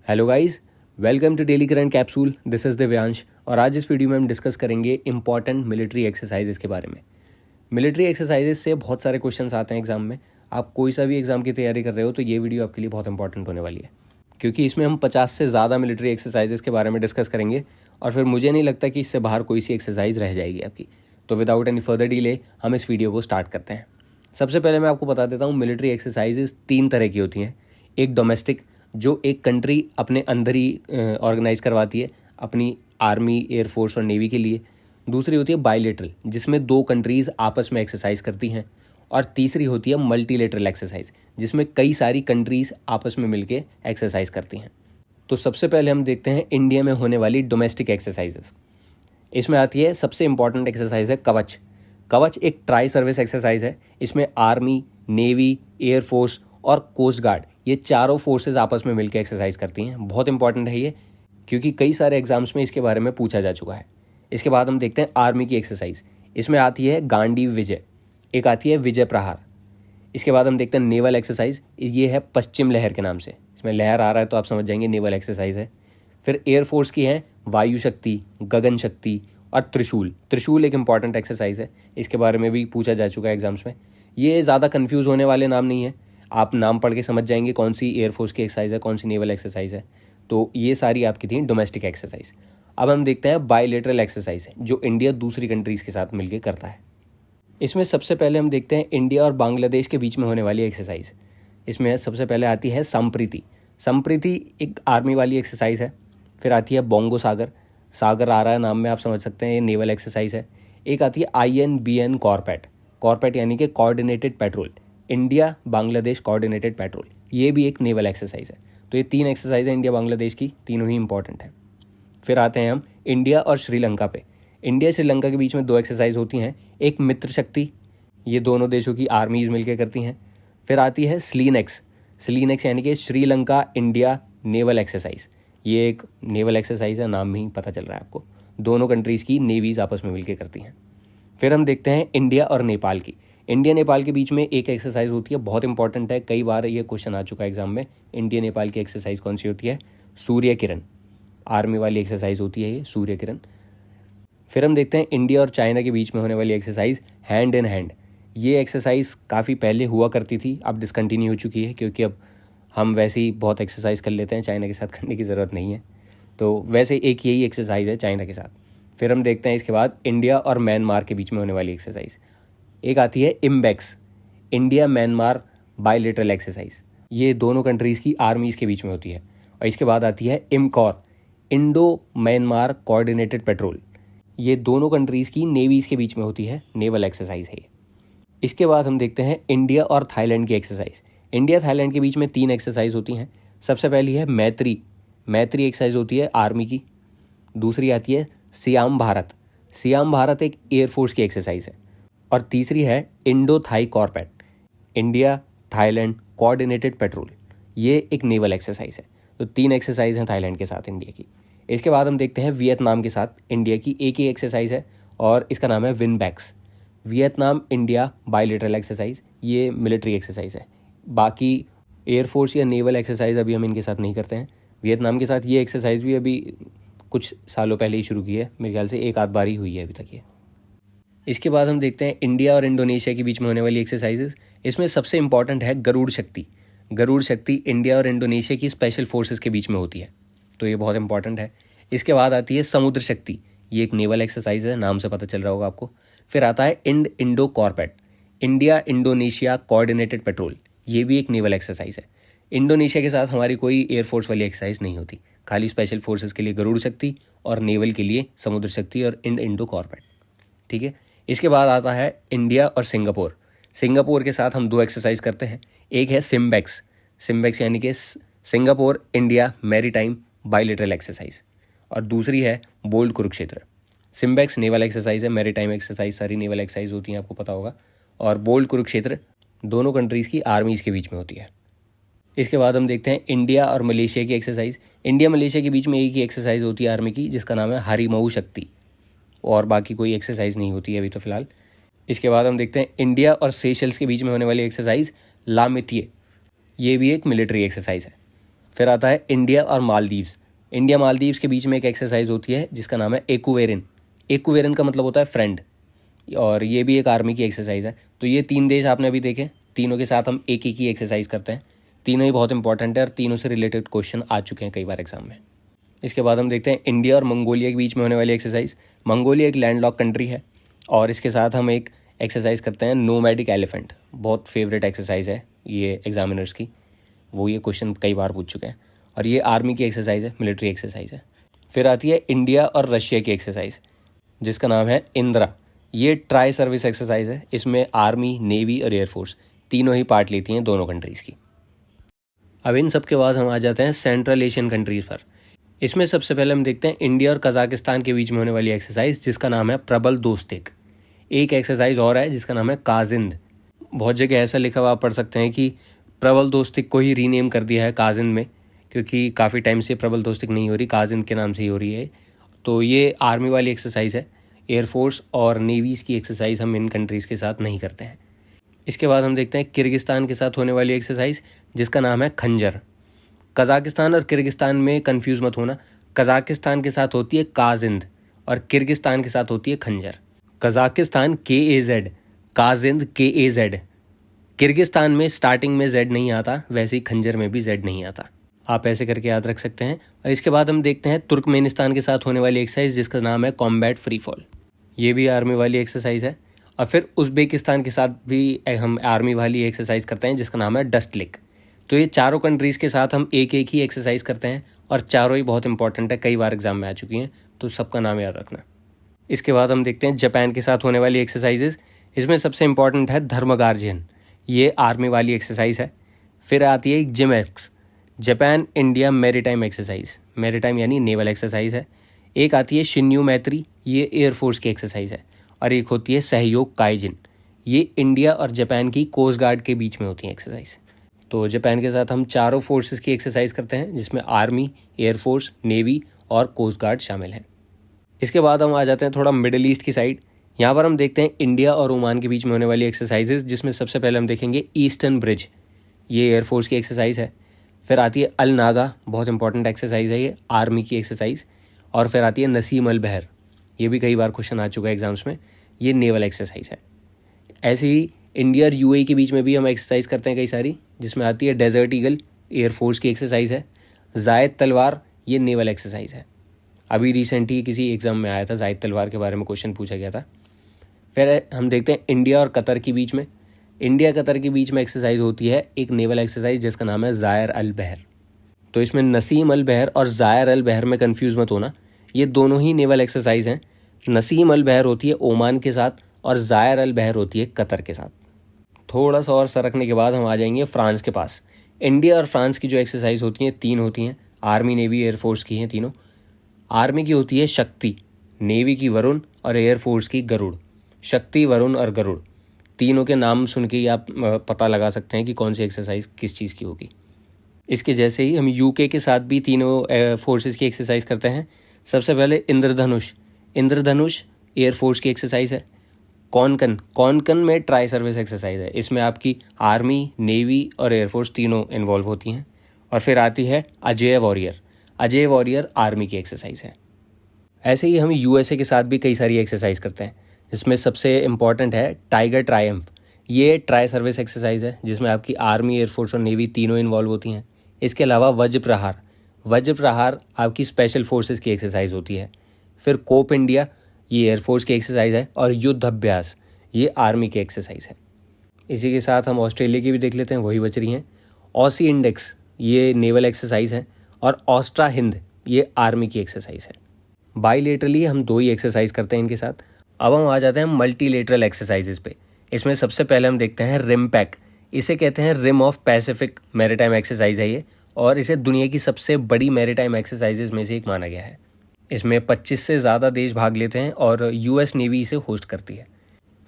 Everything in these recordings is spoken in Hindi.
Hello guys, welcome to daily current capsule. This is Divyansh और आज इस वीडियो में हम डिस्कस करेंगे इंपॉर्टेंट मिलिट्री एक्सरसाइजेस के बारे में। मिलिट्री एक्सरसाइजेस से बहुत सारे क्वेश्चंस आते हैं एग्जाम में। आप कोई सा भी एग्जाम की तैयारी कर रहे हो तो ये वीडियो आपके लिए बहुत इंपॉर्टेंट होने वाली है, क्योंकि इसमें हम 50 से ज़्यादा मिलिट्री एक्सरसाइजेस के बारे में डिस्कस करेंगे और फिर मुझे नहीं लगता कि इससे बाहर कोई सी एक्सरसाइज रह जाएगी आपकी। तो विदाउट एनी फर्दर डिले हम इस वीडियो को स्टार्ट करते हैं। सबसे पहले मैं आपको बता देता हूँ, मिलिट्री एक्सरसाइजेस 3 तरह की होती हैं। एक डोमेस्टिक, जो एक कंट्री अपने अंदर ही ऑर्गेनाइज करवाती है अपनी आर्मी, एयरफोर्स और नेवी के लिए। दूसरी होती है बायलेटरल, जिसमें 2 कंट्रीज़ आपस में एक्सरसाइज करती हैं। और तीसरी होती है मल्टीलेटरल एक्सरसाइज, जिसमें कई सारी कंट्रीज़ आपस में मिलके एक्सरसाइज करती हैं। तो सबसे पहले हम देखते हैं इंडिया में होने वाली डोमेस्टिक एक्सरसाइजेस। इसमें आती है सबसे इंपॉर्टेंट एक्सरसाइज है कवच। कवच एक ट्राई सर्विस एक्सरसाइज है। इसमें आर्मी, नेवी, एयरफोर्स और कोस्ट गार्ड, ये चारों फोर्सेस आपस में मिलकर एक्सरसाइज करती हैं। बहुत इंपॉर्टेंट है ये, क्योंकि कई सारे एग्जाम्स में इसके बारे में पूछा जा चुका है। इसके बाद हम देखते हैं आर्मी की एक्सरसाइज। इसमें आती है गांडीव विजय, एक आती है विजय प्रहार। इसके बाद हम देखते हैं नेवल एक्सरसाइज। ये है पश्चिम लहर के नाम से, इसमें लहर आ रहा है तो आप समझ जाएंगे नेवल एक्सरसाइज है। फिर एयरफोर्स की है वायु शक्ति, गगन शक्ति और त्रिशूल। त्रिशूल एक इंपॉर्टेंट एक्सरसाइज है, इसके बारे में भी पूछा जा चुका है एग्जाम्स में। ये ज़्यादा कन्फ्यूज़ होने वाले नाम नहीं है, आप नाम पढ़ के समझ जाएंगे कौन सी एयरफोर्स की एक्सरसाइज है, कौन सी नेवल एक्सरसाइज है। तो ये सारी आपकी थी डोमेस्टिक एक्सरसाइज। अब हम देखते हैं बायलेटरल एक्सरसाइज, जो इंडिया दूसरी कंट्रीज़ के साथ मिलकर करता है। इसमें सबसे पहले हम देखते हैं इंडिया और बांग्लादेश के बीच में होने वाली एक्सरसाइज। इसमें सबसे पहले आती है संप्रीति। संप्रीति एक आर्मी वाली एक्सरसाइज है। फिर आती है बोंगो सागर। सागर आ रहा है नाम में, आप समझ सकते हैं ये नेवल एक्सरसाइज है। एक आती है INBN कॉर्पेट। कॉर्पेट यानी कि coordinated petrol, India Bangladesh coordinated petrol, ये भी एक नेवल एक्सरसाइज है। तो ये 3 एक्सरसाइज है इंडिया बांग्लादेश की, तीनों ही इंपॉर्टेंट है। फिर आते हैं हम इंडिया और श्रीलंका पे। इंडिया श्रीलंका के बीच में 2 एक्सरसाइज होती हैं। एक मित्र शक्ति, ये दोनों देशों की आर्मीज मिलकर करती हैं। फिर आती है स्लीनेक्स। स्लीनेक्स यानी कि श्रीलंका इंडिया नेवल एक्सरसाइज। ये एक नेवल एक्सरसाइज है, नाम में ही पता चल रहा है आपको। दोनों कंट्रीज़ की नेवीज आपस में मिलकर करती हैं। फिर हम देखते हैं इंडिया और नेपाल की। इंडिया नेपाल के बीच में एक एक्सरसाइज होती है, बहुत इंपॉर्टेंट है, कई बार ये क्वेश्चन आ चुका है एग्जाम में। इंडिया नेपाल की एक्सरसाइज कौन सी होती है? सूर्य किरण। आर्मी वाली एक्सरसाइज होती है ये सूर्य किरण। फिर हम देखते हैं इंडिया और चाइना के बीच में होने वाली एक्सरसाइज हैंड इन हैंड। ये एक्सरसाइज काफ़ी पहले हुआ करती थी, अब डिसकंटिन्यू हो चुकी है, क्योंकि अब हम वैसे ही बहुत एक्सरसाइज कर लेते हैं, चाइना के साथ करने की ज़रूरत नहीं है। तो वैसे एक यही एक्सरसाइज है चाइना के साथ। फिर हम देखते हैं इसके बाद इंडिया और म्यांमार के बीच में होने वाली एक्सरसाइज। एक आती है IMBEX, India Myanmar bilateral exercise. ये दोनों कंट्रीज़ की आर्मीज़ के बीच में होती है। और इसके बाद आती है इमकॉर, इंडो म्यांमार कोऑर्डिनेटेड पेट्रोल। ये दोनों कंट्रीज़ की नेवीज़ के बीच में होती है, नेवल एक्सरसाइज है। इसके बाद हम देखते हैं इंडिया और थाईलैंड की एक्सरसाइज। इंडिया थाईलैंड के बीच में 3 एक्सरसाइज होती हैं। सबसे पहली है मैत्री। मैत्री एक्सरसाइज होती है आर्मी की। दूसरी आती है सियाम भारत। सियाम भारत एक एयरफोर्स की एक्सरसाइज है। और तीसरी है Indo Thai कॉर्पेट, India Thailand coordinated petrol. ये एक नेवल एक्सरसाइज है। तो 3 एक्सरसाइज हैं थाईलैंड के साथ इंडिया की। इसके बाद हम देखते हैं वियतनाम के साथ इंडिया की एक ही एक्सरसाइज है, और इसका नाम है VINBAX. Vietnam India bilateral exercise, ये मिलिट्री एक्सरसाइज है। बाकी एयरफोर्स या नेवल एक्सरसाइज अभी हम इनके साथ नहीं करते हैं। वियतनाम के साथ ये एक्सरसाइज भी अभी कुछ सालों पहले ही शुरू की है, मेरे ख्याल से एक आध बार ही हुई है अभी तक ये। इसके बाद हम देखते हैं इंडिया और इंडोनेशिया के बीच में होने वाली एक्सरसाइजेस। इसमें सबसे इंपॉर्टेंट है गरुड़ शक्ति। गरुड़ शक्ति इंडिया और इंडोनेशिया की स्पेशल फोर्सेस के बीच में होती है, तो ये बहुत इंपॉर्टेंट है। इसके बाद आती है समुद्र शक्ति, ये एक नेवल एक्सरसाइज है, नाम से पता चल रहा होगा आपको। फिर आता है Indo कॉर्पेट, India Indonesia coordinated petrol. ये भी एक नेवल एक्सरसाइज है। इंडोनेशिया के साथ हमारी कोई एयरफोर्स वाली एक्सरसाइज नहीं होती, खाली स्पेशल फोर्सेस के लिए गरुड़ शक्ति और नेवल के लिए समुद्र शक्ति और इंडो कॉर्पेट। ठीक है। इसके बाद आता है इंडिया और सिंगापुर। सिंगापुर के साथ हम 2 एक्सरसाइज करते हैं। एक है सिम्बेक्स। सिम्बेक्स यानी कि Singapore India maritime bilateral exercise. और दूसरी है bold Kurukshetra. SIMBEX naval exercise है, मैरीटाइम एक्सरसाइज सारी नेवल एक्सरसाइज होती हैं, आपको पता होगा। और बोल्ड कुरुक्षेत्र दोनों कंट्रीज़ की आर्मीज़ के बीच में होती है। इसके बाद हम देखते हैं इंडिया और मलेशिया की एक्सरसाइज। इंडिया मलेशिया के बीच में एक ही एक्सरसाइज होती है आर्मी की, जिसका नाम है हरिमऊ शक्ति, और बाकी कोई एक्सरसाइज नहीं होती है अभी तो फिलहाल। इसके बाद हम देखते हैं इंडिया और सेशल्स के बीच में होने वाली एक्सरसाइज लामितिये। ये भी एक मिलिट्री एक्सरसाइज है। फिर आता है इंडिया और मालदीव्स। इंडिया मालदीव्स के बीच में एक एक्सरसाइज होती है जिसका नाम है एक्वेरिन। एक्वेरिन का मतलब होता है फ्रेंड, और ये भी एक आर्मी की एक्सरसाइज है। तो ये 3 देश आपने अभी देखे, तीनों के साथ हम एक ही एक्सरसाइज करते हैं। तीनों ही बहुत इंपॉर्टेंट है और तीनों से रिलेटेड क्वेश्चन आ चुके हैं कई बार एग्जाम में। इसके बाद हम देखते हैं इंडिया और मंगोलिया के बीच में होने वाली एक्सरसाइज। मंगोलिया एक लैंडलॉक कंट्री है और इसके साथ हम एक एक्सरसाइज करते हैं नोमैडिक एलिफेंट। बहुत फेवरेट एक्सरसाइज है ये एग्जामिनर्स की, वो ये क्वेश्चन कई बार पूछ चुके हैं। और ये आर्मी की एक्सरसाइज है, मिलिट्री एक्सरसाइज है। फिर आती है इंडिया और रशिया की एक्सरसाइज जिसका नाम है इंदिरा। ये ट्राई सर्विस एक्सरसाइज है, इसमें आर्मी, नेवी और एयरफोर्स तीनों ही पार्ट लेती हैं दोनों कंट्रीज़ की। अब इन सब के बाद हम आ जाते हैं सेंट्रल एशियन कंट्रीज़ पर। इसमें सबसे पहले हम देखते हैं इंडिया और कजाकिस्तान के बीच में होने वाली एक्सरसाइज जिसका नाम है प्रबल दोस्तिक। एक एक्सरसाइज और है जिसका नाम है काजिंद। बहुत जगह ऐसा लिखा हुआ आप पढ़ सकते हैं कि प्रबल दोस्तिक को ही रीनेम कर दिया है काजिंद में, क्योंकि काफ़ी टाइम से प्रबल दोस्तिक नहीं हो रही, काजिंद के नाम से ही हो रही है। तो ये आर्मी वाली एक्सरसाइज है, एयरफोर्स और नेवीज़ की एक्सरसाइज हम इन कंट्रीज़ के साथ नहीं करते हैं। इसके बाद हम देखते हैं किर्गिस्तान के साथ होने वाली एक्सरसाइज जिसका नाम है खंजर। कजाकिस्तान और किर्गिस्तान में कंफ्यूज मत होना, कजाकिस्तान के साथ होती है काजिंद और किर्गिस्तान के साथ होती है खंजर। Kazakhstan KAZ, Kazind KAZ। Kyrgyzstan में स्टार्टिंग में Z नहीं आता, वैसे ही खंजर में भी Z नहीं आता। आप ऐसे करके याद रख सकते हैं। और इसके बाद हम देखते हैं तुर्कमेनिस्तान के साथ होने वाली एक्सरसाइज जिसका नाम है कॉम्बैट फ्री फॉल। ये भी आर्मी वाली एक्सरसाइज है। और फिर उज़्बेकिस्तान के साथ भी हम आर्मी वाली एक्सरसाइज करते हैं जिसका नाम है डस्ट लिक। तो ये चारों कंट्रीज़ के साथ हम एक ही एक्सरसाइज करते हैं और चारों ही बहुत इंपॉर्टेंट है, कई बार एग्जाम में आ चुकी हैं, तो सबका नाम याद रखना। इसके बाद हम देखते हैं जापान के साथ होने वाली एक्सरसाइजेज। इसमें सबसे इंपॉर्टेंट है धर्मगार्जियन, ये आर्मी वाली एक्सरसाइज है। फिर आती है JIMEX, Japan India maritime exercise, maritime यानी नेवल एक्सरसाइज है। एक आती है शिन्यू मैत्री, ये एयरफोर्स की एक्सरसाइज है। और एक होती है सहयोग काइजिन, ये इंडिया और जापान की कोस्ट गार्ड के बीच में होती है एक्सरसाइज। तो जापान के साथ हम चारों फोर्सेस की एक्सरसाइज करते हैं जिसमें आर्मी, एयरफोर्स, नेवी और कोस्ट गार्ड शामिल हैं। इसके बाद हम आ जाते हैं थोड़ा मिडिल ईस्ट की साइड। यहाँ पर हम देखते हैं इंडिया और ओमान के बीच में होने वाली एक्सरसाइजेज जिसमें सबसे पहले हम देखेंगे ईस्टर्न ब्रिज, ये एयरफोर्स की एक्सरसाइज है। फिर आती है अल नागा, बहुत इंपॉर्टेंट एक्सरसाइज है ये, आर्मी की एक्सरसाइज। और फिर आती है नसीम अल बहर, ये भी कई बार क्वेश्चन आ चुका है एग्जाम्स में, ये नेवल एक्सरसाइज है। ऐसे ही इंडिया और UAE के बीच में भी हम एक्सरसाइज करते हैं कई सारी, जिसमें आती है डेजर्ट ईगल, एयरफोर्स की एक्सरसाइज है। जायद तलवार, ये नेवल एक्सरसाइज है। अभी रिसेंट ही किसी एग्जाम में आया था, जायद तलवार के बारे में क्वेश्चन पूछा गया था। फिर हम देखते हैं इंडिया और कतर के बीच में, इंडिया कतर के बीच में एक्सरसाइज होती है एक नेवल एक्सरसाइज जिसका नाम है ज़ायर अल बहर। तो इसमें नसीम अल बहर और ज़ायर अल बहर में कंफ्यूज मत होना, ये दोनों ही नेवल एक्सरसाइज हैं। नसीम अल बहर होती है ओमान के साथ और ज़ायर अल बहर होती है कतर के साथ। थोड़ा सा और सरकने के बाद हम आ जाएंगे फ्रांस के पास। इंडिया और फ्रांस की जो एक्सरसाइज होती हैं 3 होती हैं, आर्मी, नेवी, एयरफोर्स की हैं तीनों। आर्मी की होती है शक्ति, नेवी की वरुण और एयरफोर्स की गरुड़। शक्ति, वरुण और गरुड़, तीनों के नाम सुन के ही आप पता लगा सकते हैं कि कौन सी एक्सरसाइज किस चीज़ की होगी। इसके जैसे ही हम UK के साथ भी तीनों फोर्सेस की एक्सरसाइज करते हैं। सबसे पहले इंद्रधनुष, इंद्रधनुष एयरफोर्स की एक्सरसाइज है। कॉनकन, कॉनकन में ट्राई सर्विस एक्सरसाइज है, इसमें आपकी आर्मी, नेवी और एयरफोर्स तीनों इन्वॉल्व होती हैं। और फिर आती है Ajay warrior, Ajay warrior army की एक्सरसाइज है। ऐसे ही हम USA के साथ भी कई सारी एक्सरसाइज करते हैं, जिसमें सबसे इम्पॉर्टेंट है टाइगर ट्रायम्फ, ये ट्राई सर्विस एक्सरसाइज है जिसमें आपकी आर्मी, एयरफोर्स और नेवी तीनों इन्वॉल्व होती हैं। इसके अलावा वज्र प्रहार, वज्र प्रहार आपकी स्पेशल फोर्सेस की एक्सरसाइज होती है। फिर कोप इंडिया, ये एयरफोर्स की एक्सरसाइज है। और युद्ध अभ्यास, ये आर्मी की एक्सरसाइज है। इसी के साथ हम ऑस्ट्रेलिया की भी देख लेते हैं, वही बच रही हैं। ऑसी इंडेक्स, ये नेवल एक्सरसाइज है। और ऑस्ट्रा हिंद, ये आर्मी की एक्सरसाइज है। बाईलेटरली हम 2 ही एक्सरसाइज करते हैं इनके साथ। अब हम आ जाते हैं मल्टीलेटरल एक्सरसाइजेज पे। इसमें सबसे पहले हम देखते हैं रिमपैक, इसे कहते हैं rim of Pacific maritime exercise है ये, और इसे दुनिया की सबसे बड़ी मैरीटाइम एक्सरसाइजेज में से एक माना गया है। इसमें 25 से ज़्यादा देश भाग लेते हैं और US नेवी इसे होस्ट करती है।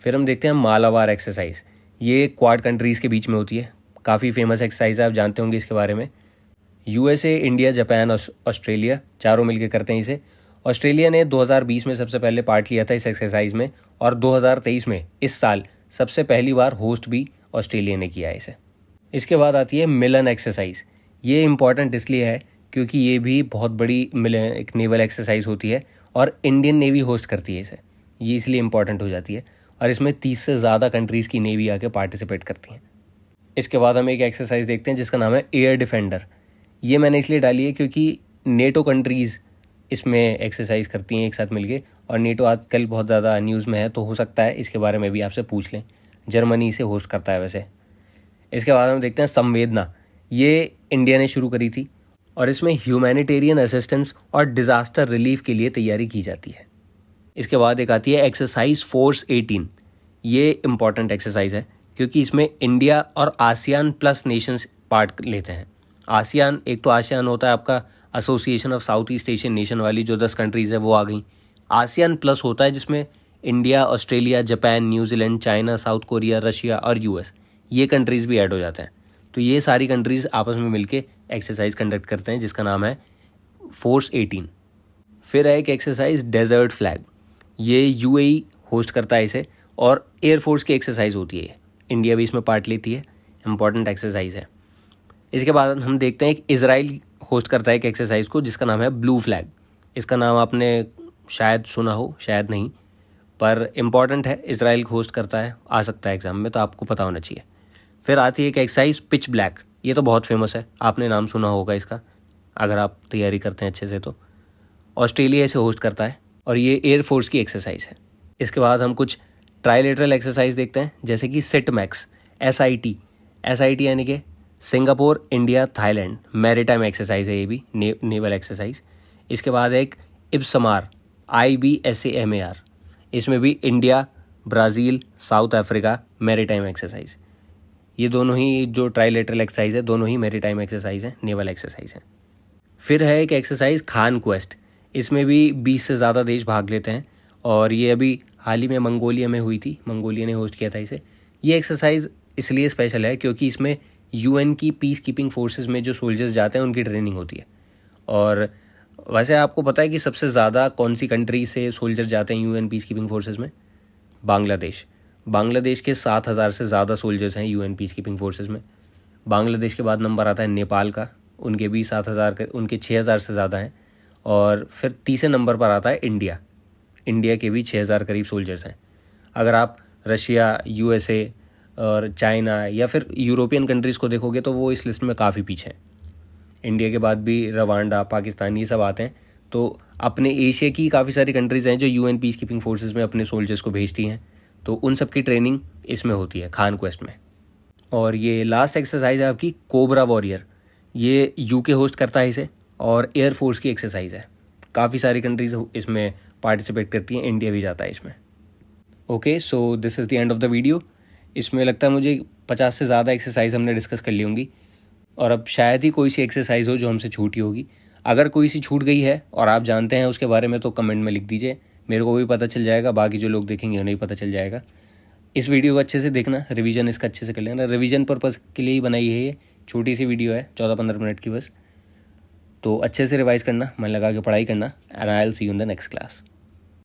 फिर हम देखते हैं मालाबार एक्सरसाइज, ये क्वाड कंट्रीज़ के बीच में होती है, काफ़ी फेमस एक्सरसाइज है, आप जानते होंगे इसके बारे में। USA, इंडिया, जापान और ऑस्ट्रेलिया चारों मिलकर करते हैं इसे। ऑस्ट्रेलिया ने 2020 में सबसे पहले पार्ट लिया था इस एक्सरसाइज में, और 2023 में, इस साल, सबसे पहली बार होस्ट भी ऑस्ट्रेलिया ने किया है इसे। इसके बाद आती है मिलन एक्सरसाइज, ये इम्पॉर्टेंट इसलिए है क्योंकि ये भी बहुत बड़ी एक नेवल एक्सरसाइज होती है और इंडियन नेवी होस्ट करती है इसे, ये इसलिए इम्पॉर्टेंट हो जाती है। और इसमें 30 से ज़्यादा कंट्रीज़ की नेवी आके पार्टिसिपेट करती हैं। इसके बाद हम एक एक्सरसाइज देखते हैं जिसका नाम है एयर डिफेंडर। ये मैंने इसलिए डाली है क्योंकि नेटो कंट्रीज़ इसमें एक्सरसाइज करती हैं एक साथ मिलके, और नेटो आजकल बहुत ज़्यादा न्यूज़ में है, तो हो सकता है इसके बारे में भी आपसे पूछ लें। जर्मनी इसे होस्ट करता है वैसे। इसके बाद हम देखते हैं संवेदना। ये इंडिया ने शुरू करी थी और इसमें ह्यूमैनिटेरियन असिस्टेंस और डिज़ास्टर रिलीफ के लिए तैयारी की जाती है। इसके बाद एक आती है एक्सरसाइज फोर्स 18। ये इम्पॉर्टेंट एक्सरसाइज है क्योंकि इसमें इंडिया और आसियान प्लस नेशंस पार्ट लेते हैं। आसियान, एक तो आसियान होता है आपका association of south east Asian nation वाली जो 10 कंट्रीज़ है वो आ गई। आसियान प्लस होता है जिसमें India, Australia, Japan, New Zealand, China, south Korea, Russia और यूएस, ये कंट्रीज़ भी ऐड हो जाते हैं। तो ये सारी कंट्रीज़ आपस में मिलके एक्सरसाइज कंडक्ट करते हैं जिसका नाम है फोर्स 18। फिर है एक एक्सरसाइज डेजर्ट फ्लैग। ये यूएई होस्ट करता है इसे और एयरफोर्स की एक्सरसाइज होती है। इंडिया भी इसमें पार्ट लेती है, इंपॉर्टेंट एक्सरसाइज है। इसके बाद हम देखते हैं एक इजराइल होस्ट करता है एक एक्सरसाइज को जिसका नाम है ब्लू फ्लैग। इसका नाम आपने शायद सुना हो, शायद नहीं, पर इम्पॉर्टेंट है। इजराइल होस्ट करता है, आ सकता है एग्जाम में, तो आपको पता होना चाहिए। फिर आती है एक एक्सरसाइज पिच ब्लैक। ये तो बहुत फेमस है, आपने नाम सुना होगा इसका अगर आप तैयारी करते हैं अच्छे से तो। ऑस्ट्रेलिया इसे होस्ट करता है और ये एयरफोर्स की एक्सरसाइज है। इसके बाद हम कुछ ट्राइलेटरल एक्सरसाइज देखते हैं जैसे कि सिट मैक्स, SIT यानी कि Singapore, India, Thailand maritime exercise है, ये भी नेवल एक्सरसाइज। इसके बाद एक इब्समार, IBSAMAR, इसमें भी India, Brazil, south Africa maritime exercise. ये दोनों ही जो ट्राइलेटरल एक्सरसाइज है दोनों ही मैरीटाइम एक्सरसाइज है, नेवल एक्सरसाइज है। फिर है एक एक्सरसाइज खान क्वेस्ट। इसमें भी 20 से ज़्यादा देश भाग लेते हैं और ये अभी हाल ही में मंगोलिया में हुई थी, मंगोलिया ने होस्ट किया था इसे। ये एक्सरसाइज इसलिए स्पेशल है क्योंकि इसमें UN की पीस कीपिंग फोर्सेस में जो सोल्जर्स जाते हैं उनकी ट्रेनिंग होती है। और वैसे आपको पता है कि सबसे ज़्यादा कौन सी कंट्री से सोल्जर जाते हैं UN पीस कीपिंग फोर्सेस में? बांग्लादेश के 7,000 से ज़्यादा सोल्जर्स हैं UN पीस कीपिंग फोर्सेस में। बांग्लादेश के बाद नंबर आता है नेपाल का, उनके भी 7,000, उनके 6,000 से ज़्यादा हैं। और फिर तीसरे नंबर पर आता है इंडिया के भी 6,000 करीब सोल्जर्स हैं। अगर आप रशिया, USA और चाइना या फिर यूरोपियन कंट्रीज़ को देखोगे तो वो इस लिस्ट में काफ़ी पीछे हैं। इंडिया के बाद भी रवांडा, पाकिस्तान, ये सब आते हैं। तो अपने एशिया की काफ़ी सारी कंट्रीज़ हैं जो UN पीस कीपिंग फोर्सेस में अपने सोल्जर्स को भेजती हैं, तो उन सब की ट्रेनिंग इसमें होती है, खान क्वेस्ट में। और ये लास्ट एक्सरसाइज है आपकी कोबरा वॉरियर। ये UK होस्ट करता है इसे और एयरफोर्स की एक्सरसाइज है। काफ़ी सारी कंट्रीज़ इसमें पार्टिसिपेट करती हैं, इंडिया भी जाता है इसमें। Okay, so this is the end of the video. इसमें लगता है मुझे 50 से ज़्यादा एक्सरसाइज हमने डिस्कस कर ली होंगी और अब शायद ही कोई सी एक्सरसाइज हो जो हमसे छूटी होगी। अगर कोई सी छूट गई है और आप जानते हैं उसके बारे में तो कमेंट में लिख दीजिए, मेरे को भी पता चल जाएगा, बाकी जो लोग देखेंगे उन्हें भी पता चल जाएगा। इस वीडियो को अच्छे से देखना, रिवीजन इसका अच्छे से कर लेना। रिवीजन पर्पज़ के लिए ही बनाई है ये, छोटी सी वीडियो है 14-15 मिनट की बस। तो अच्छे से रिवाइज़ करना, मन लगा के पढ़ाई करना, and I will see you in the next class.